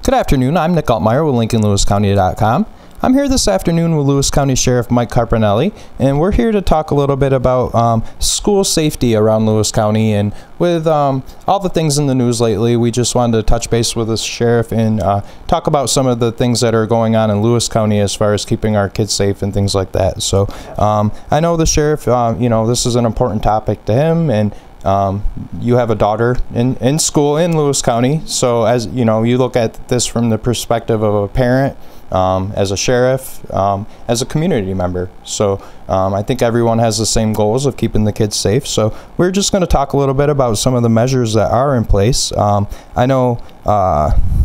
Good afternoon, I'm Nick Altmeyer with linkinglewiscounty.com. I'm here this afternoon with Lewis County Sheriff Mike Carpinelli, and we're here to talk a little bit about school safety around Lewis County. And with all the things in the news lately, we just wanted to touch base with the sheriff and talk about some of the things that are going on in Lewis County as far as keeping our kids safe and things like that. So I know the sheriff, this is an important topic to him, and you have a daughter in school in Lewis County, so as you know, you look at this from the perspective of a parent, as a sheriff, as a community member. So I think everyone has the same goals of keeping the kids safe. So we're just going to talk a little bit about some of the measures that are in place. I know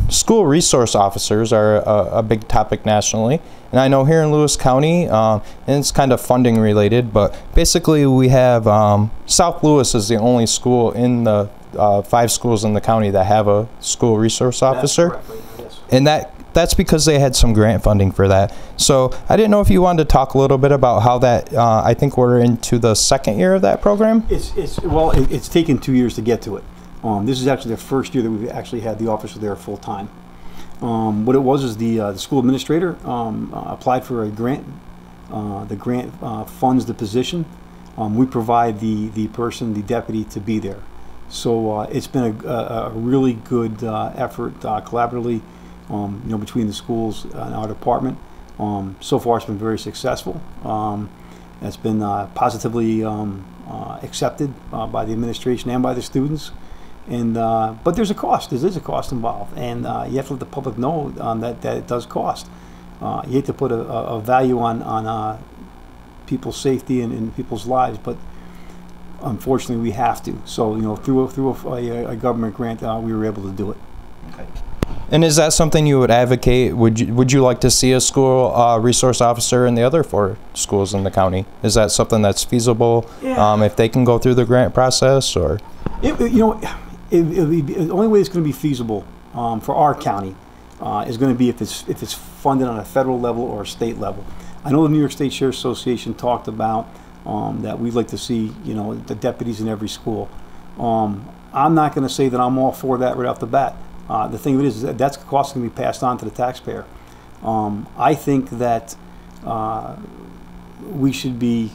school resource officers are a big topic nationally. And I know here in Lewis County, and it's kind of funding related, but basically we have South Lewis is the only school in the 5 schools in the county that have a school resource officer. Yes. And that's because they had some grant funding for that. So I didn't know if you wanted to talk a little bit about how that, I think we're into the 2nd year of that program? It's taken 2 years to get to it. This is actually the 1st year that we've actually had the officer there full time. What it was is the school administrator applied for a grant. The grant funds the position. We provide the deputy to be there. So it's been a really good effort collaboratively, between the schools and our department. So far, it's been very successful. It's been positively accepted by the administration and by the students. And but there's a cost. There is a cost involved, and you have to let the public know that it does cost. You hate to put a value on people's safety and people's lives, but unfortunately we have to. So through a government grant, we were able to do it. Okay. And is that something you would advocate? Would you like to see a school resource officer in the other 4 schools in the county? Is that something that's feasible? Yeah. If they can go through the grant process, or the only way it's going to be feasible for our county is going to be if it's funded on a federal level or a state level. I know the New York State Sheriff's Association talked about that we'd like to see the deputies in every school. I'm not going to say that I'm all for that right off the bat. The thing of it is that's cost going to be passed on to the taxpayer. I think that we should be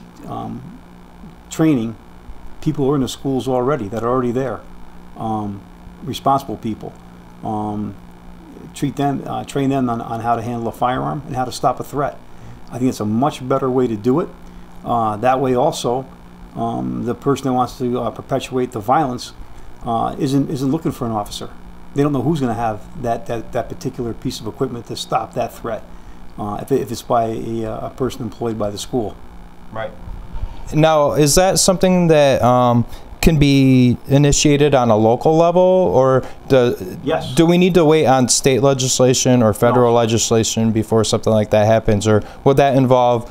training people who are in the schools already, that are already there, responsible people. Train them on how to handle a firearm and how to stop a threat. I think it's a much better way to do it. That way also, the person that wants to perpetuate the violence isn't looking for an officer. They don't know who's going to have that particular piece of equipment to stop that threat, if it's by a person employed by the school. Right. Now, is that something that can be initiated on a local level, or yes. Do we need to wait on state legislation or federal legislation before something like that happens, or would that involve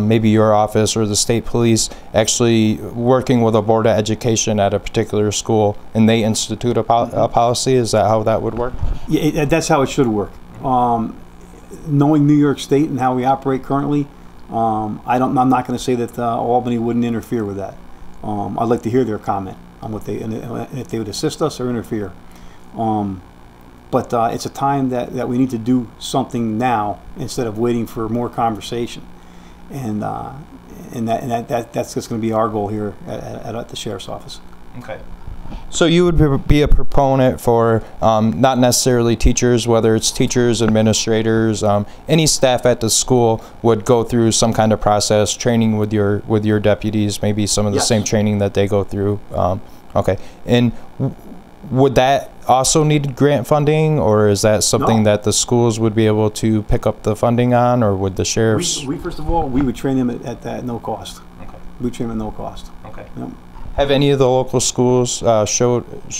maybe your office or the state police actually working with a board of education at a particular school and they institute a policy? Is that how that would work? Yeah, that's how it should work. Knowing New York State and how we operate currently, I'm not going to say that Albany wouldn't interfere with that. I'd like to hear their comment on what and if they would assist us or interfere. But it's a time that we need to do something now instead of waiting for more conversation. And that's just going to be our goal here at the Sheriff's Office. Okay. So you would be a proponent for not necessarily teachers, whether it's teachers, administrators, any staff at the school would go through some kind of process, training with your deputies, maybe some of the same training that they go through. Okay. And would that also need grant funding, or is that something that the schools would be able to pick up the funding on, or would the sheriffs? We first of all, we would train them at no cost. Okay. We train them at no cost. Okay. Yep. Have any of the local schools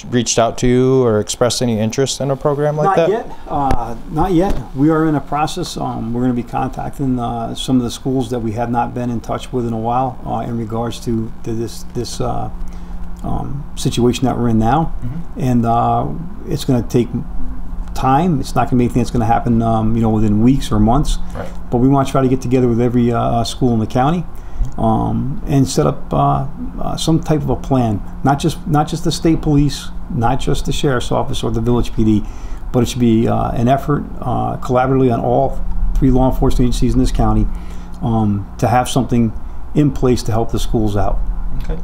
reached out to you or expressed any interest in a program like that? Not yet. We are in a process. We're going to be contacting some of the schools that we have not been in touch with in a while in regards to this situation that we're in now. Mm-hmm. And it's going to take time. It's not going to be anything that's going to happen within weeks or months. Right. But we want to try to get together with every school in the county and set up some type of a plan. Not just the state police, not just the sheriff's office or the village PD, but it should be an effort collaboratively on all 3 law enforcement agencies in this county to have something in place to help the schools out. Okay.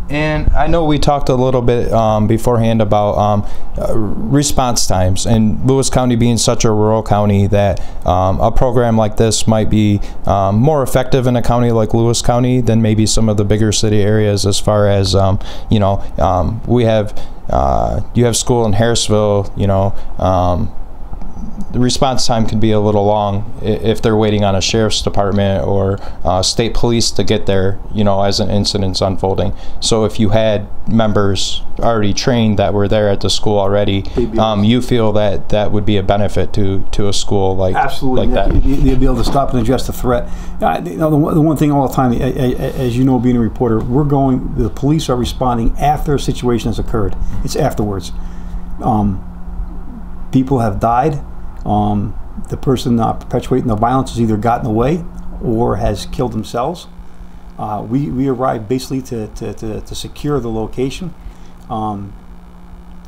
And I know we talked a little bit beforehand about response times, and Lewis County being such a rural county that a program like this might be more effective in a county like Lewis County than maybe some of the bigger city areas, as far as we have you have school in Harrisville, the response time can be a little long if they're waiting on a sheriff's department or state police to get there, as an incident's unfolding. So if you had members already trained that were there at the school already, you feel that that would be a benefit to a school like absolutely like that. They'd be able to stop and address the threat. The one thing all the time, as you know, being a reporter, the police are responding after a situation has occurred. It's afterwards. People have died. The person perpetuating the violence has either gotten away or has killed themselves. We arrived basically to secure the location,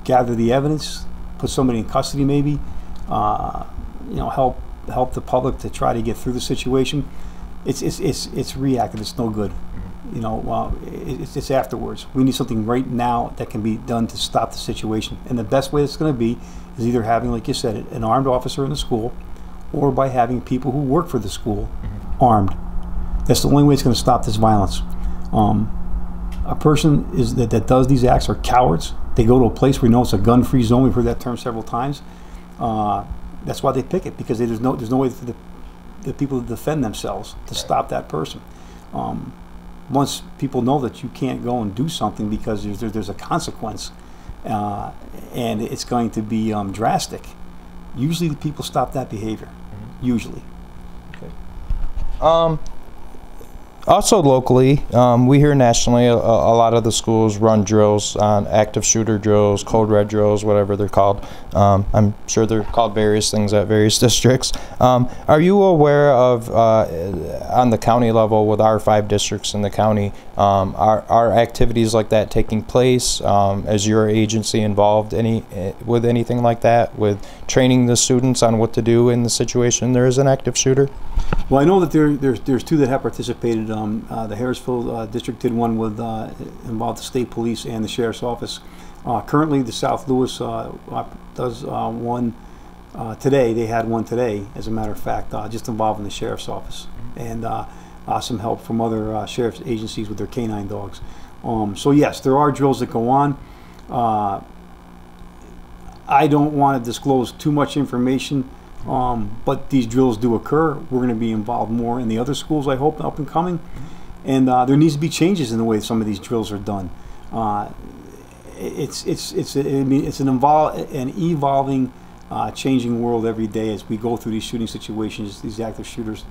gather the evidence, put somebody in custody, maybe, help the public to try to get through the situation. It's reactive. It's no good. It's afterwards. We need something right now that can be done to stop the situation. And the best way it's going to be is either having, like you said, an armed officer in the school, or by having people who work for the school armed. That's the only way it's going to stop this violence. A person that does these acts are cowards. They go to a place where it's a gun-free zone. We've heard that term several times. That's why they pick it, because there's no way for the people to defend themselves to stop that person. Once people know that you can't go and do something because there's a consequence, and it's going to be drastic, usually the people stop that behavior. Usually. Okay. Also locally, we hear nationally a lot of the schools run drills on active shooter drills, code red drills, whatever they're called. I'm sure they're called various things at various districts. Are you aware of, on the county level with our 5 districts in the county, are activities like that taking place? Is your agency involved with anything like that, with training the students on what to do in the situation there is an active shooter? Well, I know that there's 2 that have participated. The Harrisville district did one with involved the state police and the sheriff's office. Currently, the South Lewis does one today. They had one today, as a matter of fact, just involving the sheriff's office, and some help from other sheriff's agencies with their canine dogs. So yes, there are drills that go on. I don't want to disclose too much information. But these drills do occur. We're going to be involved more in the other schools, I hope, up and coming. And there needs to be changes in the way some of these drills are done. It's an evolving, changing world every day as we go through these shooting situations, these active shooters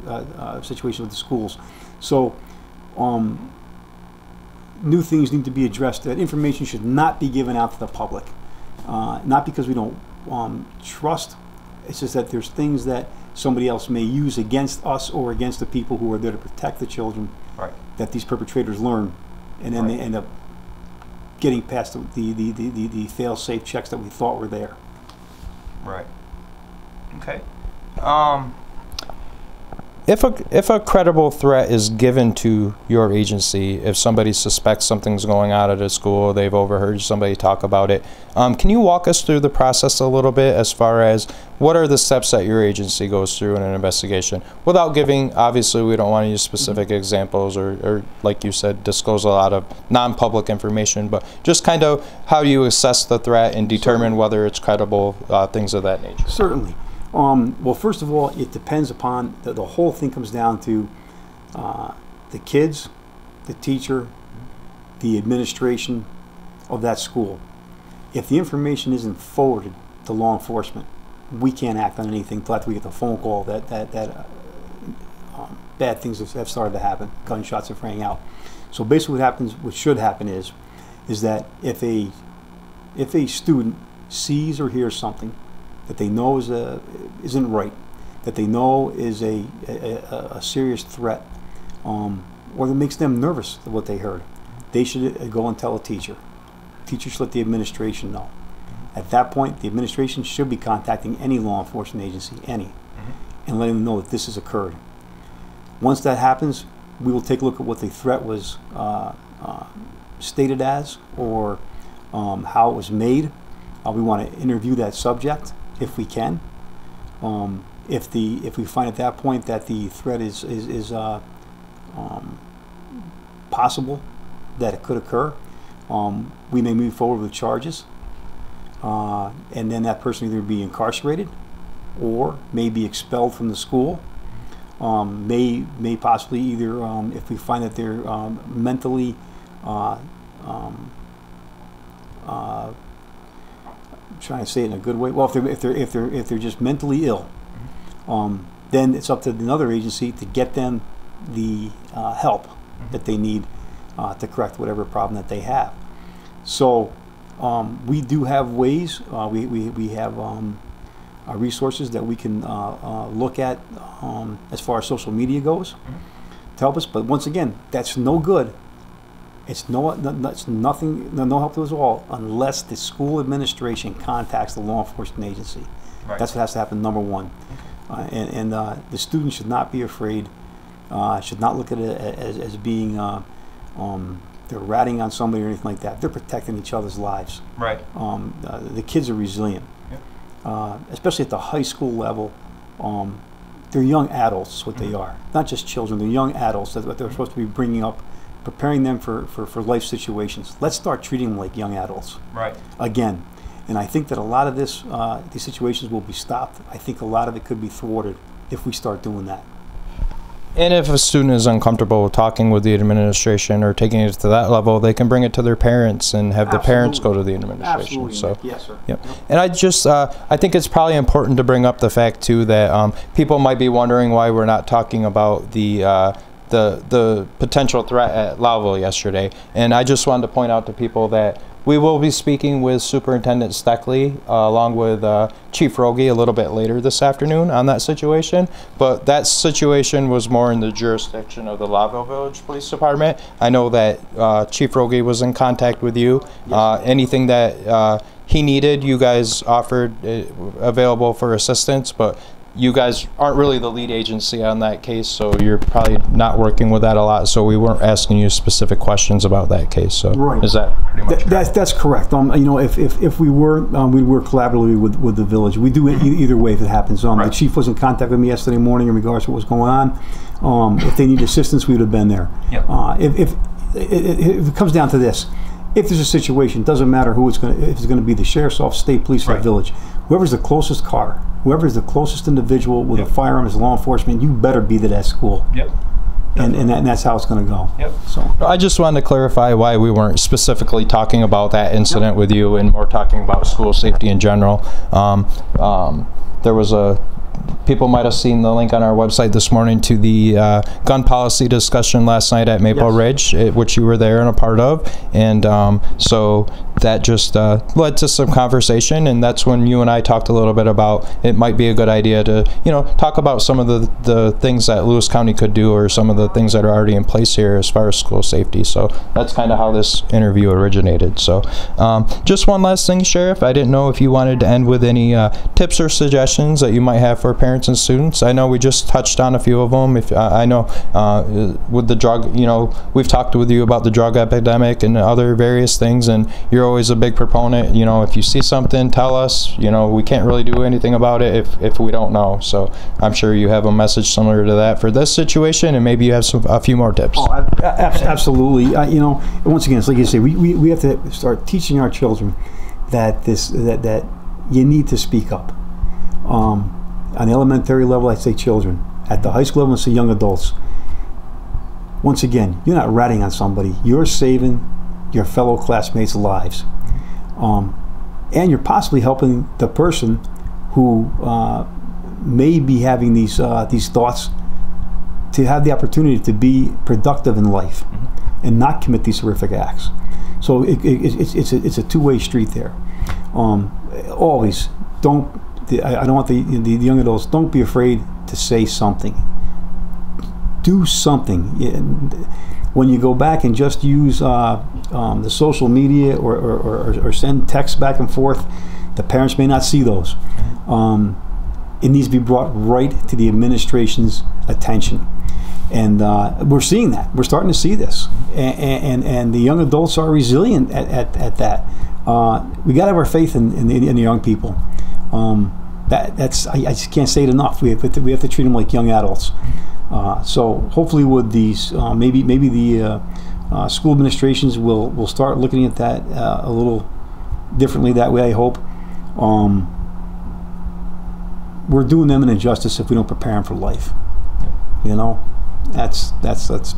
situations with the schools. So new things need to be addressed. That information should not be given out to the public. Not because we don't trust. It's just that there's things that somebody else may use against us or against the people who are there to protect the children, right, that these perpetrators learn, and then they end up getting past the fail-safe checks that we thought were there. Right. Okay. If a credible threat is given to your agency, if somebody suspects something's going on at a school, they've overheard somebody talk about it, can you walk us through the process a little bit as far as what are the steps that your agency goes through in an investigation? Without giving, obviously we don't want to use specific examples or like you said, disclose a lot of non-public information, but just kind of how you assess the threat and determine whether it's credible, things of that nature. Certainly. Well, first of all, it depends upon, the whole thing comes down to the kids, the teacher, the administration of that school. If the information isn't forwarded to law enforcement, we can't act on anything until after we get the phone call that bad things have started to happen, gunshots are fraying out. So basically what should happen is that if a student sees or hears something that they know isn't right, that they know is a serious threat, or that makes them nervous of what they heard, they should go and tell a teacher. Teacher should let the administration know. At that point, the administration should be contacting any law enforcement agency, and letting them know that this has occurred. Once that happens, we will take a look at what the threat was stated as, or how it was made. We want to interview that subject if we can. If we find at that point that the threat is possible, that it could occur, we may move forward with charges, and then that person either be incarcerated or may be expelled from the school. May possibly either, if we find that they're mentally trying to say it in a good way. Well, if they're just mentally ill, then it's up to another agency to get them the help that they need to correct whatever problem that they have. So we do have ways. We have resources that we can look at as far as social media goes to help us. But once again, that's no good. It's nothing, no help to us all, unless the school administration contacts the law enforcement agency. Right. That's what has to happen, number one. And the students should not be afraid, should not look at it as being they're ratting on somebody or anything like that. They're protecting each other's lives. Right. The kids are resilient, especially at the high school level. They're young adults, is what they are. Not just children, they're young adults. That's what they're supposed to be bringing up, preparing them for life situations. Let's start treating them like young adults. Right. Again. And I think that a lot of these situations will be stopped. I think a lot of it could be thwarted if we start doing that. And if a student is uncomfortable talking with the administration or taking it to that level, they can bring it to their parents and have the parents go to the administration. Absolutely. So, yes, sir. Yep. And I think it's probably important to bring up the fact too that people might be wondering why we're not talking about the potential threat at Lowville yesterday. And I just wanted to point out to people that we will be speaking with Superintendent Steckley along with Chief Rogie a little bit later this afternoon on that situation. But that situation was more in the jurisdiction of the Lowville Village Police Department. I know that Chief Rogie was in contact with you. Anything that he needed, you guys offered available for assistance, but you guys aren't really the lead agency on that case, so you're probably not working with that a lot, so we weren't asking you specific questions about that case. So right. Is that pretty much correct? That's correct. If we were, we'd work collaboratively with the village. We do it either way if it happens. Right. The chief was in contact with me yesterday morning in regards to what was going on. If they need assistance, we would have been there. Yep. If it comes down to this, if there's a situation, it doesn't matter who it's going to, if it's going to be the sheriff's office, state police, or Right. village, whoever's the closest car, whoever is the closest individual with a firearm as law enforcement, you better be to that school. Yep. And that's how it's going to go. Yep. So I just wanted to clarify why we weren't specifically talking about that incident with you and more talking about school safety in general. There was people might have seen the link on our website this morning to the gun policy discussion last night at Maple Ridge, which you were there and a part of. And so that just led to some conversation, and that's when you and I talked a little bit about it might be a good idea to, talk about some of the things that Lewis County could do, or some of the things that are already in place here as far as school safety. So that's kind of how this interview originated. So just one last thing, Sheriff, I didn't know if you wanted to end with any tips or suggestions that you might have for parents and students. I know we just touched on a few of them. If I know with the drug, we've talked with you about the drug epidemic and other various things, and you're always a big proponent. If you see something, tell us. We can't really do anything about it if we don't know. So I'm sure you have a message similar to that for this situation, and maybe you have a few more tips. Oh, absolutely. Once again, it's like you say, we have to start teaching our children that that you need to speak up. On the elementary level, I'd say children. At the high school level, I'd say young adults. Once again, you're not ratting on somebody. You're saving your fellow classmates' lives. And you're possibly helping the person who may be having these thoughts to have the opportunity to be productive in life and not commit these horrific acts. So it's a two-way street there. Always I don't want the young adults, don't be afraid to say something. Do something. When you go back and just use the social media or send texts back and forth, The parents may not see those. It needs to be brought right to the administration's attention. And we're seeing that. We're starting to see this. And the young adults are resilient at that. We got to have our faith in the young people. I just can't say it enough. We have to treat them like young adults. So hopefully with these, maybe the school administrations will start looking at that a little differently that way, I hope. We're doing them an injustice if we don't prepare them for life. You know, that's what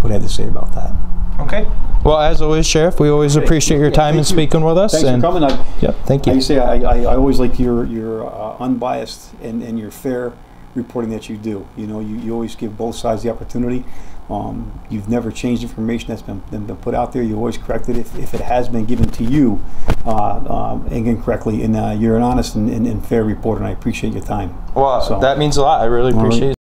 I have to say about that. Okay. Well, as always, Sheriff, we always appreciate your time and speaking with us. Thanks for coming. Yep, thank you. Like you say, I always like your unbiased and your fair reporting that you do. You know, you always give both sides the opportunity. You've never changed information that's been put out there. You always correct it if it has been given to you incorrectly. And you're an honest and fair reporter, and I appreciate your time. Well, that means a lot. I really appreciate it.